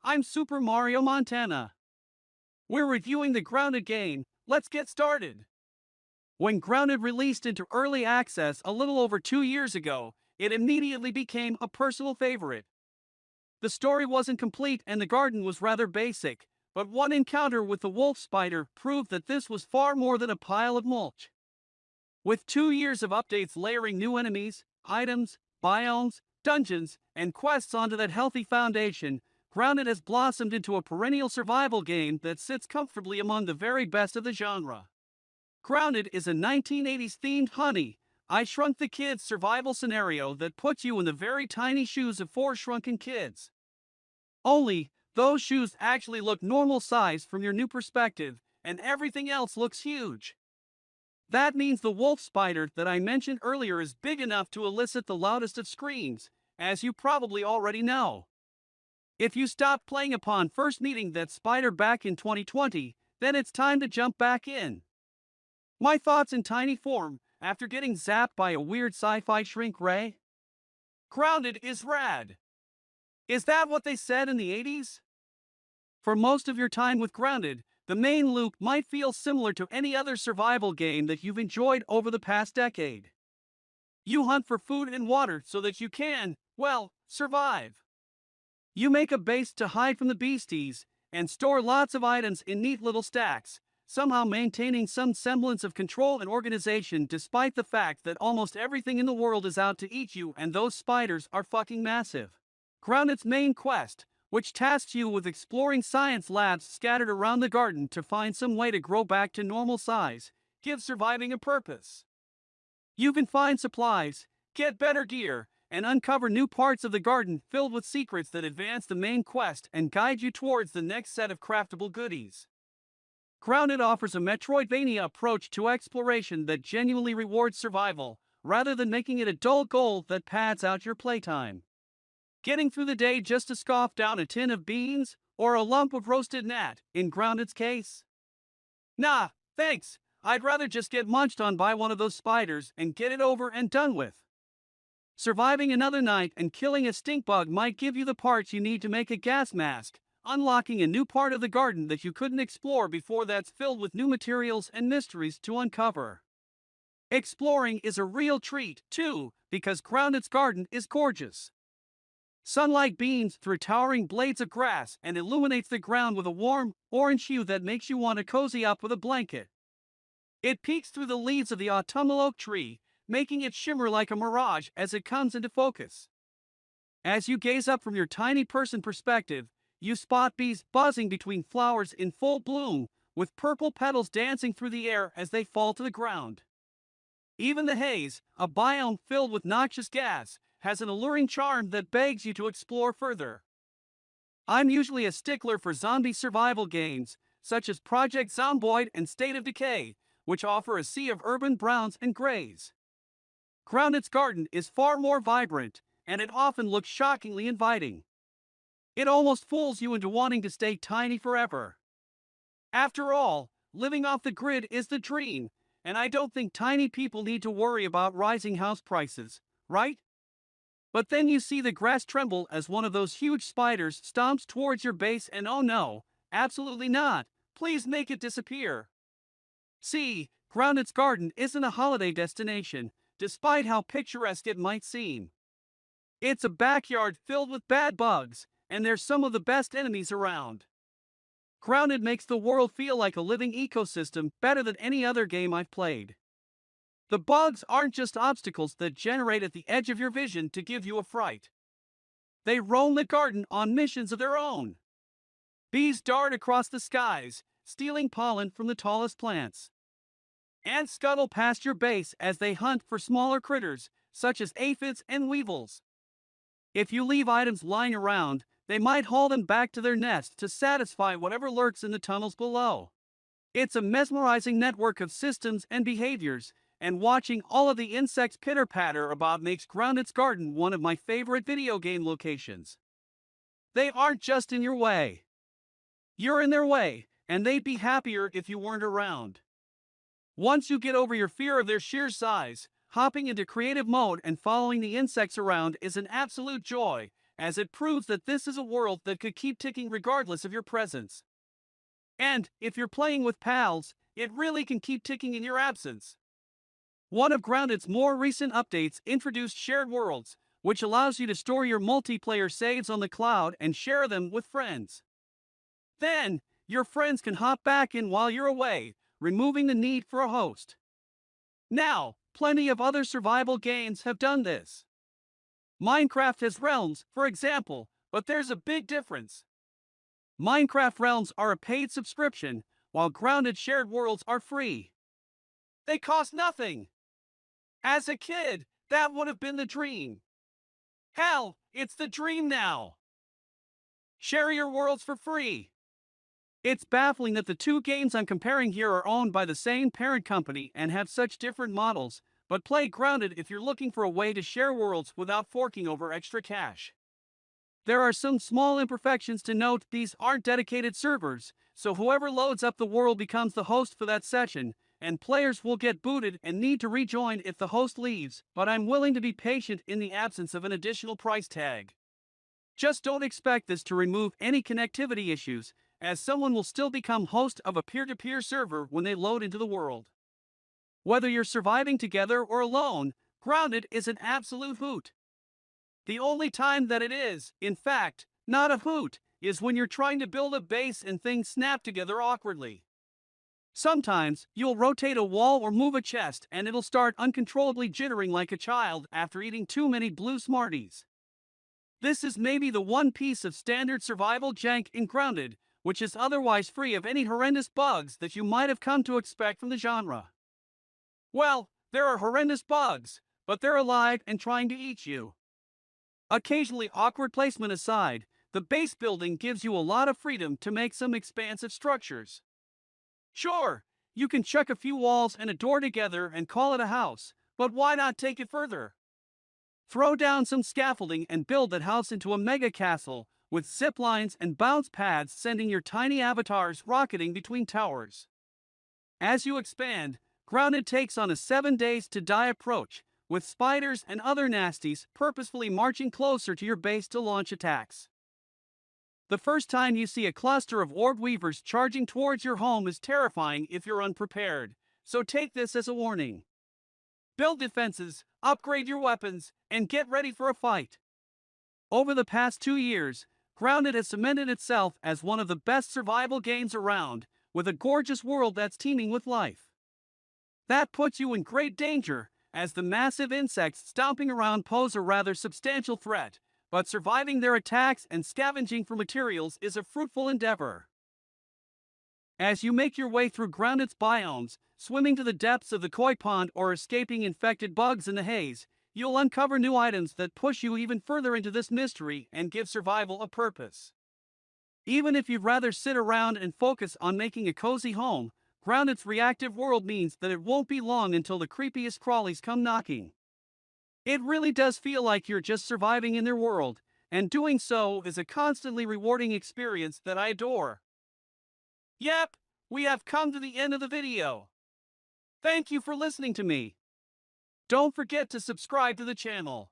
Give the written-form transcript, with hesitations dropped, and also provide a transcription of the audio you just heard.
I'm Super Mario Montana. We're reviewing the Grounded game. Let's get started. When Grounded released into early access a little over 2 years ago, it immediately became a personal favorite. The story wasn't complete and the garden was rather basic, but one encounter with the wolf spider proved that this was far more than a pile of mulch. With 2 years of updates layering new enemies, items, biomes, dungeons, and quests onto that healthy foundation, Grounded has blossomed into a perennial survival game that sits comfortably among the very best of the genre. Grounded is a 1980s themed I Shrunk the Kids survival scenario that puts you in the very tiny shoes of four shrunken kids. Only, those shoes actually look normal size from your new perspective, and everything else looks huge. That means the wolf spider that I mentioned earlier is big enough to elicit the loudest of screams, as you probably already know. If you stopped playing upon first meeting that spider back in 2020, then it's time to jump back in. My thoughts in tiny form after getting zapped by a weird sci-fi shrink ray? Grounded is rad. Is that what they said in the 80s? For most of your time with Grounded, the main loop might feel similar to any other survival game that you've enjoyed over the past decade. You hunt for food and water so that you can, well, survive. You make a base to hide from the beasties, and store lots of items in neat little stacks, somehow maintaining some semblance of control and organization despite the fact that almost everything in the world is out to eat you and those spiders are fucking massive. Grounded's main quest, which tasks you with exploring science labs scattered around the garden to find some way to grow back to normal size, gives surviving a purpose. You can find supplies, get better gear, and uncover new parts of the garden filled with secrets that advance the main quest and guide you towards the next set of craftable goodies. Grounded offers a Metroidvania approach to exploration that genuinely rewards survival, rather than making it a dull goal that pads out your playtime. Getting through the day just to scoff down a tin of beans, or a lump of roasted gnat, in Grounded's case? Nah, thanks, I'd rather just get munched on by one of those spiders and get it over and done with. Surviving another night and killing a stink bug might give you the parts you need to make a gas mask, unlocking a new part of the garden that you couldn't explore before that's filled with new materials and mysteries to uncover. Exploring is a real treat, too, because Grounded's garden is gorgeous. Sunlight beams through towering blades of grass and illuminates the ground with a warm, orange hue that makes you want to cozy up with a blanket. It peeks through the leaves of the autumnal oak tree, making it shimmer like a mirage as it comes into focus. As you gaze up from your tiny person perspective, you spot bees buzzing between flowers in full bloom, with purple petals dancing through the air as they fall to the ground. Even the haze, a biome filled with noxious gas, has an alluring charm that begs you to explore further. I'm usually a stickler for zombie survival games, such as Project Zomboid and State of Decay, which offer a sea of urban browns and grays. Grounded's garden is far more vibrant, and it often looks shockingly inviting. It almost fools you into wanting to stay tiny forever. After all, living off the grid is the dream, and I don't think tiny people need to worry about rising house prices, right? But then you see the grass tremble as one of those huge spiders stomps towards your base and oh no, absolutely not, please make it disappear. See, Grounded's garden isn't a holiday destination, despite how picturesque it might seem. It's a backyard filled with bad bugs, and they're some of the best enemies around. Grounded makes the world feel like a living ecosystem better than any other game I've played. The bugs aren't just obstacles that generate at the edge of your vision to give you a fright. They roam the garden on missions of their own. Bees dart across the skies, stealing pollen from the tallest plants. Ants scuttle past your base as they hunt for smaller critters, such as aphids and weevils. If you leave items lying around, they might haul them back to their nest to satisfy whatever lurks in the tunnels below. It's a mesmerizing network of systems and behaviors, and watching all of the insects pitter-patter about makes Grounded's garden one of my favorite video game locations. They aren't just in your way. You're in their way, and they'd be happier if you weren't around. Once you get over your fear of their sheer size, hopping into creative mode and following the insects around is an absolute joy, as it proves that this is a world that could keep ticking regardless of your presence. And, if you're playing with pals, it really can keep ticking in your absence. One of Grounded's more recent updates introduced shared worlds, which allows you to store your multiplayer saves on the cloud and share them with friends. Then, your friends can hop back in while you're away, removing the need for a host. Now, plenty of other survival games have done this. Minecraft has realms, for example, but there's a big difference. Minecraft realms are a paid subscription, while Grounded shared worlds are free. They cost nothing. As a kid, that would have been the dream. Hell, it's the dream now. Share your worlds for free. It's baffling that the two games I'm comparing here are owned by the same parent company and have such different models, but play Grounded if you're looking for a way to share worlds without forking over extra cash. There are some small imperfections to note. These aren't dedicated servers, so whoever loads up the world becomes the host for that session, and players will get booted and need to rejoin if the host leaves, but I'm willing to be patient in the absence of an additional price tag. Just don't expect this to remove any connectivity issues, as someone will still become host of a peer-to-peer server when they load into the world. Whether you're surviving together or alone, Grounded is an absolute hoot. The only time that it is, in fact, not a hoot, is when you're trying to build a base and things snap together awkwardly. Sometimes, you'll rotate a wall or move a chest and it'll start uncontrollably jittering like a child after eating too many blue Smarties. This is maybe the one piece of standard survival jank in Grounded, which is otherwise free of any horrendous bugs that you might have come to expect from the genre. Well, there are horrendous bugs, but they're alive and trying to eat you. Occasionally awkward placement aside, the base building gives you a lot of freedom to make some expansive structures. Sure, you can chuck a few walls and a door together and call it a house, but why not take it further? Throw down some scaffolding and build that house into a mega castle, with zip lines and bounce pads sending your tiny avatars rocketing between towers. As you expand, Grounded takes on a 7 days to die approach, with spiders and other nasties purposefully marching closer to your base to launch attacks. The first time you see a cluster of orb weavers charging towards your home is terrifying if you're unprepared, so take this as a warning. Build defenses, upgrade your weapons, and get ready for a fight. Over the past 2 years, Grounded has cemented itself as one of the best survival games around, with a gorgeous world that's teeming with life. That puts you in great danger, as the massive insects stomping around pose a rather substantial threat, but surviving their attacks and scavenging for materials is a fruitful endeavor. As you make your way through Grounded's biomes, swimming to the depths of the koi pond or escaping infected bugs in the haze, you'll uncover new items that push you even further into this mystery and give survival a purpose. Even if you'd rather sit around and focus on making a cozy home, Grounded's reactive world means that it won't be long until the creepiest crawlies come knocking. It really does feel like you're just surviving in their world, and doing so is a constantly rewarding experience that I adore. Yep, we have come to the end of the video. Thank you for listening to me. Don't forget to subscribe to the channel.